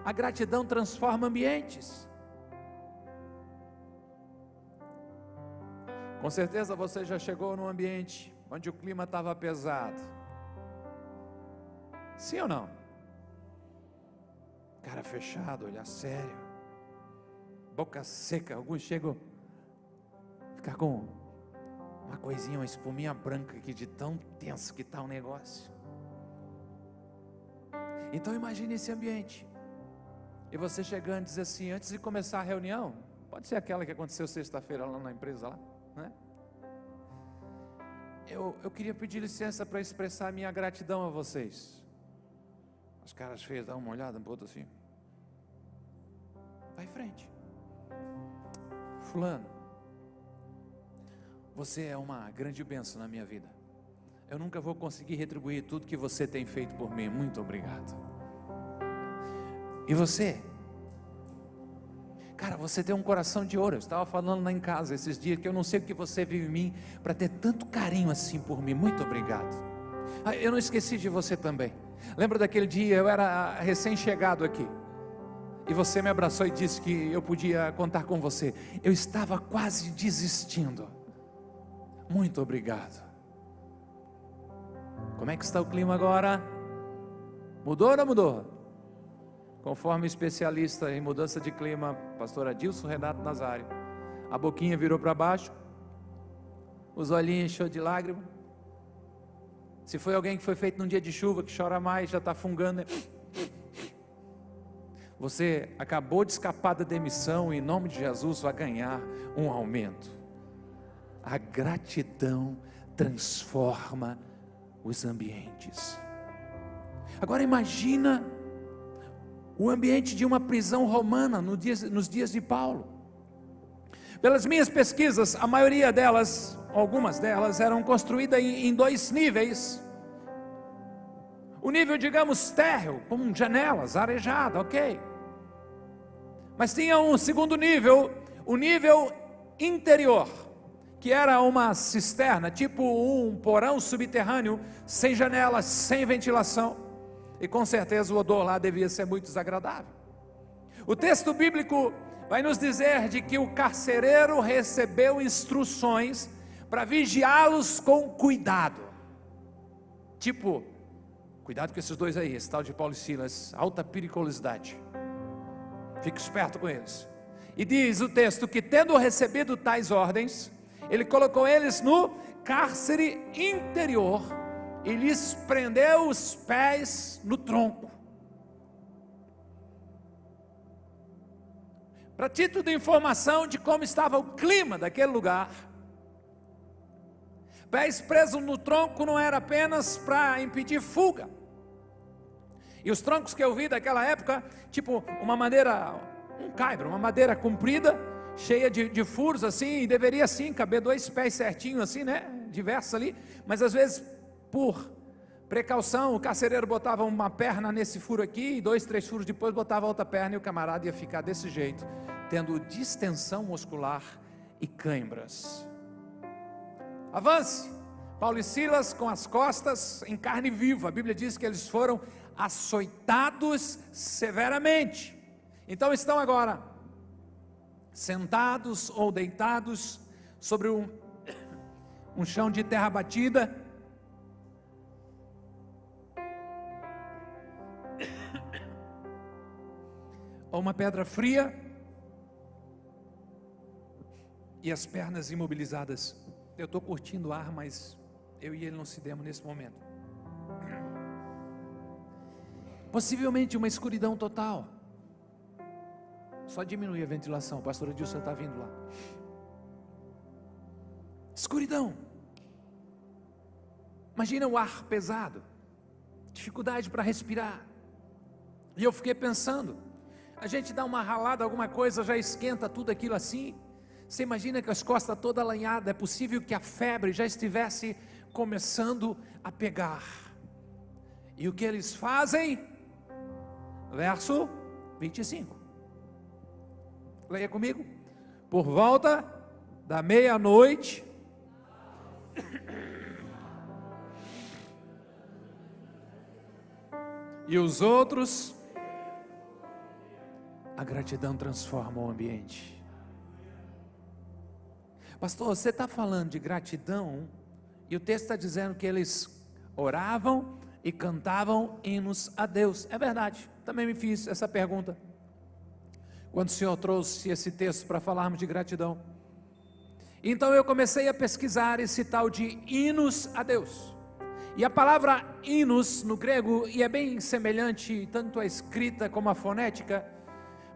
A gratidão transforma ambientes. Com certeza você já chegou num ambiente onde o clima estava pesado. Sim ou não? Cara fechado, olhar sério, boca seca. Alguns chegam a ficar com uma coisinha, uma espuminha branca aqui, de tão tenso que está o negócio. Então imagine esse ambiente, e você chegando e diz assim, antes de começar a reunião, pode ser aquela que aconteceu sexta-feira lá na empresa lá, né? Eu queria pedir licença para expressar minha gratidão a vocês. Os caras feios, dá uma olhada um pouco assim, vai em frente. Fulano, você é uma grande bênção na minha vida. Eu nunca vou conseguir retribuir tudo que você tem feito por mim. Muito obrigado. E você? Cara, você tem um coração de ouro. Eu estava falando lá em casa esses dias que eu não sei o que você vive em mim para ter tanto carinho assim por mim. Muito obrigado. Eu não esqueci de você também. Lembra daquele dia, eu era recém-chegado aqui, e você me abraçou e disse que eu podia contar com você. Eu estava quase desistindo. Muito obrigado. Como é que está o clima agora? Mudou ou não mudou? Conforme especialista em mudança de clima, pastor Adilson Renato Nazário, a boquinha virou para baixo, os olhinhos encheu de lágrimas. Se foi alguém que foi feito num dia de chuva, que chora mais, já está fungando, você acabou de escapar da demissão, e em nome de Jesus vai ganhar um aumento. A gratidão transforma os ambientes. Agora imagina o ambiente de uma prisão romana nos dias de Paulo. Pelas minhas pesquisas, a maioria delas, algumas delas, eram construídas em dois níveis. O nível, digamos, térreo, com janelas, arejada, ok. Mas tinha um segundo nível, o nível interior, que era uma cisterna, tipo um porão subterrâneo, sem janelas, sem ventilação, e com certeza o odor lá devia ser muito desagradável. O texto bíblico vai nos dizer de que o carcereiro recebeu instruções para vigiá-los com cuidado. Tipo, cuidado com esses dois aí, esse tal de Paulo e Silas, alta periculosidade, fique esperto com eles. E diz o texto que, tendo recebido tais ordens, ele colocou eles no cárcere interior e lhes prendeu os pés no tronco. Para título de informação de como estava o clima daquele lugar, pés presos no tronco não era apenas para impedir fuga. E os troncos que eu vi daquela época, tipo uma madeira, um caibro, uma madeira comprida, cheia de furos assim, e deveria sim caber dois pés certinho assim, né, diversos ali, mas às vezes por precaução o carcereiro botava uma perna nesse furo aqui, e 2, 3 furos depois botava outra perna, e o camarada ia ficar desse jeito, tendo distensão muscular e cãibras. Avance. Paulo e Silas com as costas em carne viva, a Bíblia diz que eles foram açoitados severamente. Então estão agora sentados ou deitados sobre um chão de terra batida, ou uma pedra fria, e as pernas imobilizadas. Eu estou curtindo o ar, mas eu e ele não se demos nesse momento. Possivelmente uma escuridão total. Só diminui a ventilação, o pastor Adilson está vindo lá. Escuridão. Imagina o ar pesado, dificuldade para respirar. E eu fiquei pensando, a gente dá uma ralada, alguma coisa, já esquenta tudo aquilo assim. Você imagina que as costas todas alanhadas, é possível que a febre já estivesse começando a pegar. E o que eles fazem? Verso 25. Leia comigo. Por volta da meia-noite, e os outros A gratidão transforma o ambiente. Pastor, você está falando de gratidão e o texto está dizendo que eles oravam e cantavam hinos a Deus. É verdade, também me fiz essa pergunta quando o Senhor trouxe esse texto para falarmos de gratidão. Então eu comecei a pesquisar esse tal de hinos a Deus. E a palavra hinos no grego, e é bem semelhante tanto a escrita como a fonética,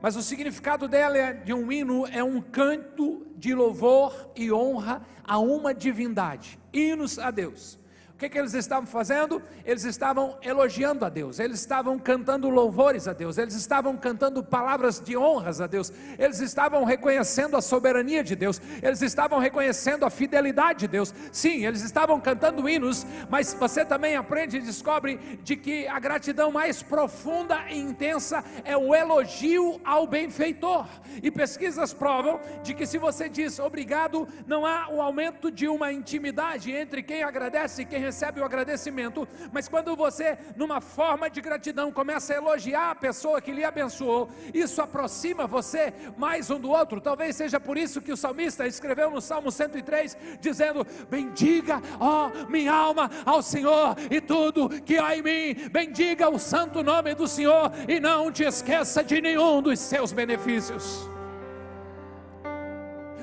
mas o significado dela de um hino é um canto de louvor e honra a uma divindade. Hinos a Deus. O que eles estavam fazendo? Eles estavam elogiando a Deus, eles estavam cantando louvores a Deus, eles estavam cantando palavras de honras a Deus, eles estavam reconhecendo a soberania de Deus, eles estavam reconhecendo a fidelidade de Deus. Sim, eles estavam cantando hinos, mas você também aprende e descobre de que a gratidão mais profunda e intensa é o elogio ao benfeitor. E pesquisas provam de que se você diz obrigado, não há o aumento de uma intimidade entre quem agradece e quem recebe o agradecimento, mas quando você, numa forma de gratidão, começa a elogiar a pessoa que lhe abençoou, isso aproxima você mais um do outro. Talvez seja por isso que o salmista escreveu no Salmo 103, dizendo: bendiga, ó minha alma, ao Senhor, e tudo que há em mim, bendiga o santo nome do Senhor, e não te esqueça de nenhum dos seus benefícios.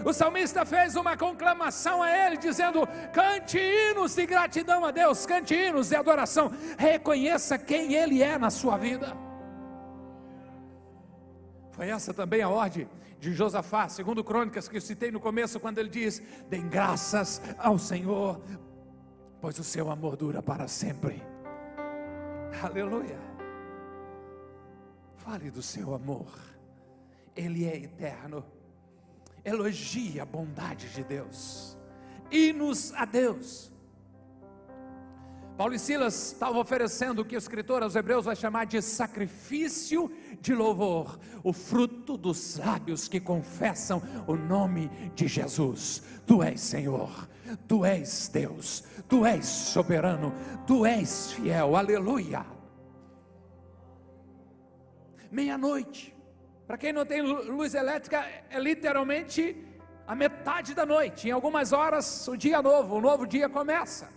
O salmista fez uma conclamação a ele, dizendo: cante hinos de gratidão a Deus, cante hinos de adoração, reconheça quem Ele é na sua vida. Foi essa também a ordem de Josafá, segundo Crônicas, que eu citei no começo, quando ele diz: deem graças ao Senhor, pois o seu amor dura para sempre. Aleluia. Fale do seu amor, Ele é eterno. Elogie a bondade de Deus, hinos a Deus. Paulo e Silas estavam oferecendo o que o escritor aos Hebreus vai chamar de sacrifício de louvor, o fruto dos lábios que confessam o nome de Jesus. Tu és Senhor, Tu és Deus, Tu és soberano, Tu és fiel, aleluia. Meia-noite, para quem não tem luz elétrica, é literalmente a metade da noite. Em algumas horas o dia novo, o novo dia começa.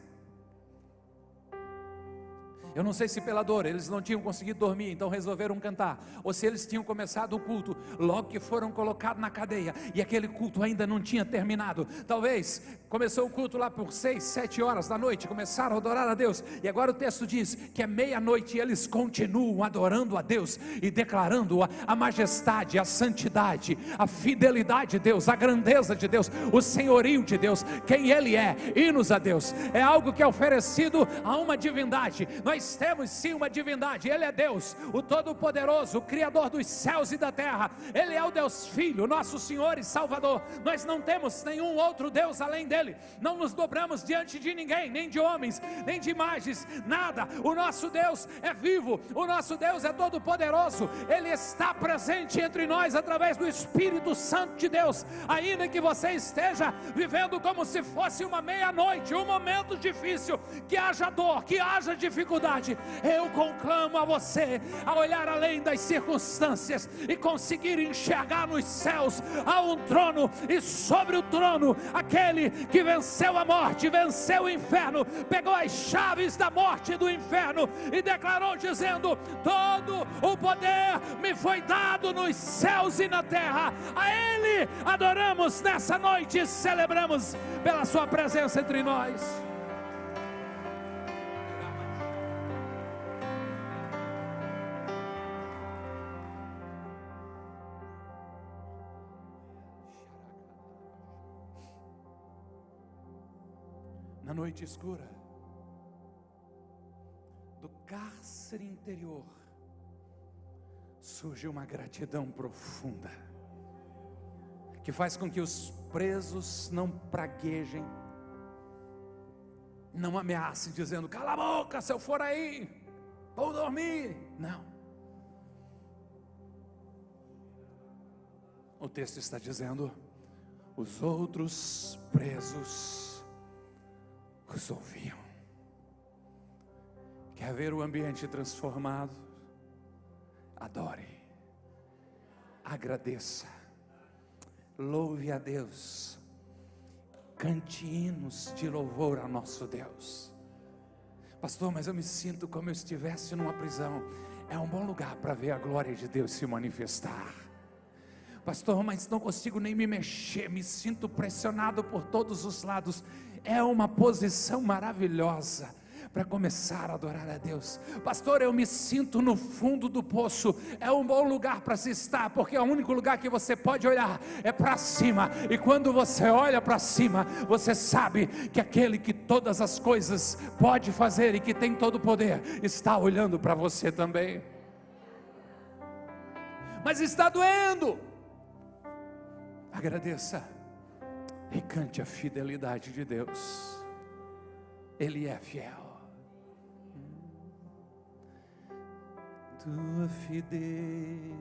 Eu não sei se pela dor eles não tinham conseguido dormir, então resolveram cantar, ou se eles tinham começado o culto logo que foram colocados na cadeia, e aquele culto ainda não tinha terminado. Talvez começou o culto lá por 6, 7 horas da noite, começaram a adorar a Deus, e agora o texto diz que é meia-noite e eles continuam adorando a Deus, e declarando a majestade, a santidade, a fidelidade de Deus, a grandeza de Deus, o senhorio de Deus, quem Ele é. Hinos a Deus é algo que é oferecido a uma divindade. Nós temos sim uma divindade, Ele é Deus, o Todo-Poderoso, o Criador dos céus e da terra. Ele é o Deus Filho, nosso Senhor e Salvador. Nós não temos nenhum outro Deus além dele, não nos dobramos diante de ninguém, nem de homens, nem de imagens, nada. O nosso Deus é vivo, o nosso Deus é todo-poderoso, Ele está presente entre nós através do Espírito Santo de Deus. Ainda que você esteja vivendo como se fosse uma meia-noite, um momento difícil, que haja dor, que haja dificuldade, eu conclamo a você a olhar além das circunstâncias e conseguir enxergar nos céus. Há um trono, e sobre o trono aquele que venceu a morte, venceu o inferno, pegou as chaves da morte e do inferno e declarou dizendo: todo o poder me foi dado nos céus e na terra. A Ele adoramos nessa noite e celebramos pela sua presença entre nós. Na noite escura do cárcere interior surge uma gratidão profunda, que faz com que os presos não praguejem, não ameacem dizendo: cala a boca, se eu for aí, vou dormir. Não, o texto está dizendo: os outros presos os ouviam. Quer ver o ambiente transformado? Adore. agradeça, louve a Deus, cante hinos de louvor ao nosso Deus. Pastor, mas eu me sinto como eu estivesse numa prisão. É um bom lugar para ver a glória de Deus se manifestar. Pastor, mas não consigo nem me mexer, me sinto pressionado por todos os lados. É uma posição maravilhosa para começar a adorar a Deus. Pastor, eu me sinto no fundo do poço. É um bom lugar para se estar, porque é o único lugar que você pode olhar é para cima. E quando você olha para cima, você sabe que aquele que todas as coisas pode fazer e que tem todo o poder, está olhando para você também. Mas está doendo. Agradeça e cante a fidelidade de Deus. Ele é fiel. Tua fidelidade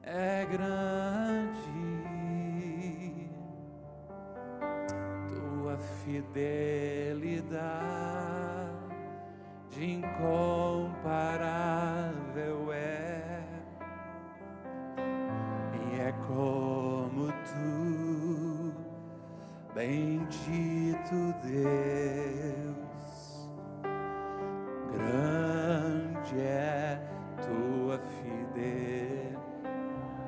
é grande, tua fidelidade incomparável é, e é como tu, bendito Deus. Grande é tua fidelidade.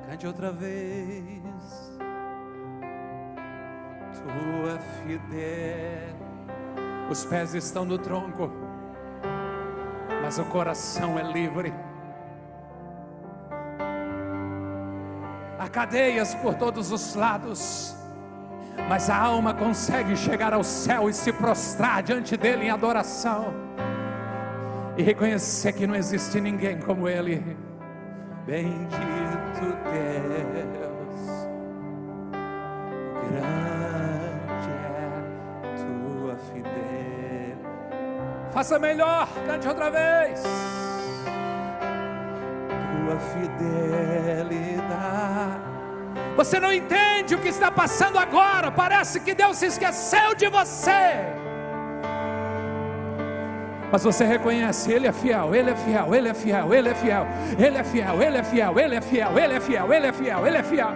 Cante outra vez. Tua fidelidade. Os pés estão no tronco, mas o coração é livre. Há cadeias por todos os lados, mas a alma consegue chegar ao céu e se prostrar diante dele em adoração e reconhecer que não existe ninguém como Ele. Bendito Deus, grande é tua fidelidade. Faça melhor, cante outra vez. Tua fidelidade. Você não entende o que está passando agora, parece que Deus se esqueceu de você. Mas você reconhece, Ele é fiel, Ele é fiel, Ele é fiel, Ele é fiel, Ele é fiel, Ele é fiel, Ele é fiel, Ele é fiel, Ele é fiel, Ele é fiel.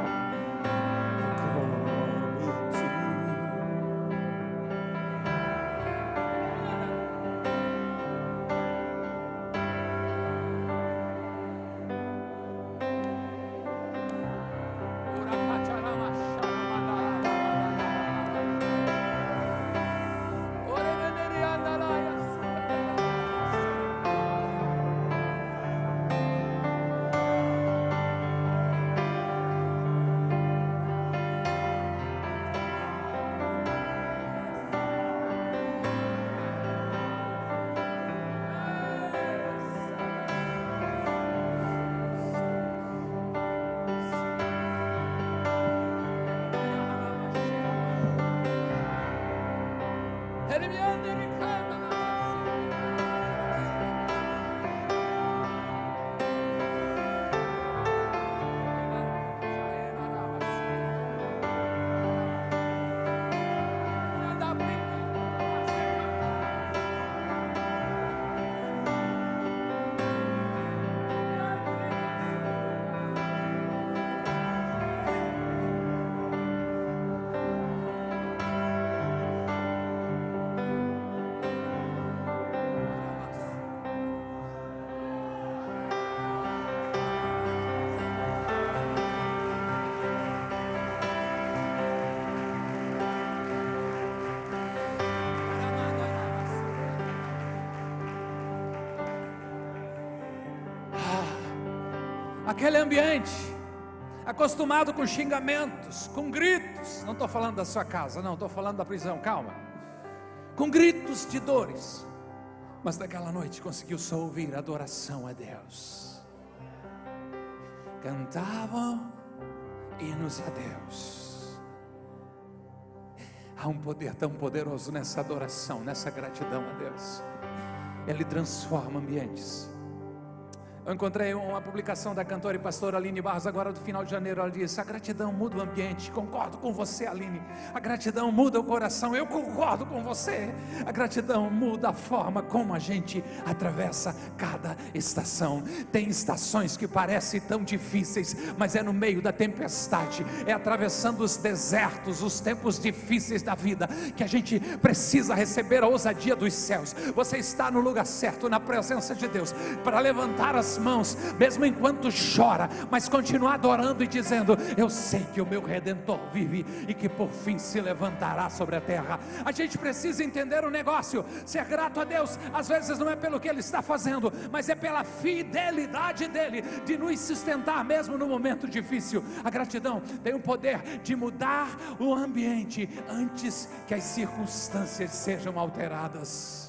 Aquele ambiente, acostumado com xingamentos, com gritos, não estou falando da sua casa, não, estou falando da prisão, calma, com gritos de dores, mas naquela noite conseguiu só ouvir adoração a Deus. Cantavam hinos a Deus. Há um poder tão poderoso nessa adoração, nessa gratidão a Deus. Ele transforma ambientes. Eu encontrei uma publicação da cantora e pastora Aline Barros, agora do final de janeiro. Ela disse: a gratidão muda o ambiente. Concordo com você, Aline. A gratidão muda o coração. Eu concordo com você. A gratidão muda a forma como a gente atravessa cada estação. Tem estações que parecem tão difíceis, mas é no meio da tempestade, é atravessando os desertos, os tempos difíceis da vida, que a gente precisa receber a ousadia dos céus. Você está no lugar certo, na presença de Deus, para levantar as mãos, mesmo enquanto chora, mas continuar adorando e dizendo: eu sei que o meu Redentor vive e que por fim se levantará sobre a terra. A gente precisa entender o negócio. Ser grato a Deus, às vezes não é pelo que Ele está fazendo, mas é pela fidelidade dEle, de nos sustentar mesmo no momento difícil. A gratidão tem o poder de mudar o ambiente antes que as circunstâncias sejam alteradas.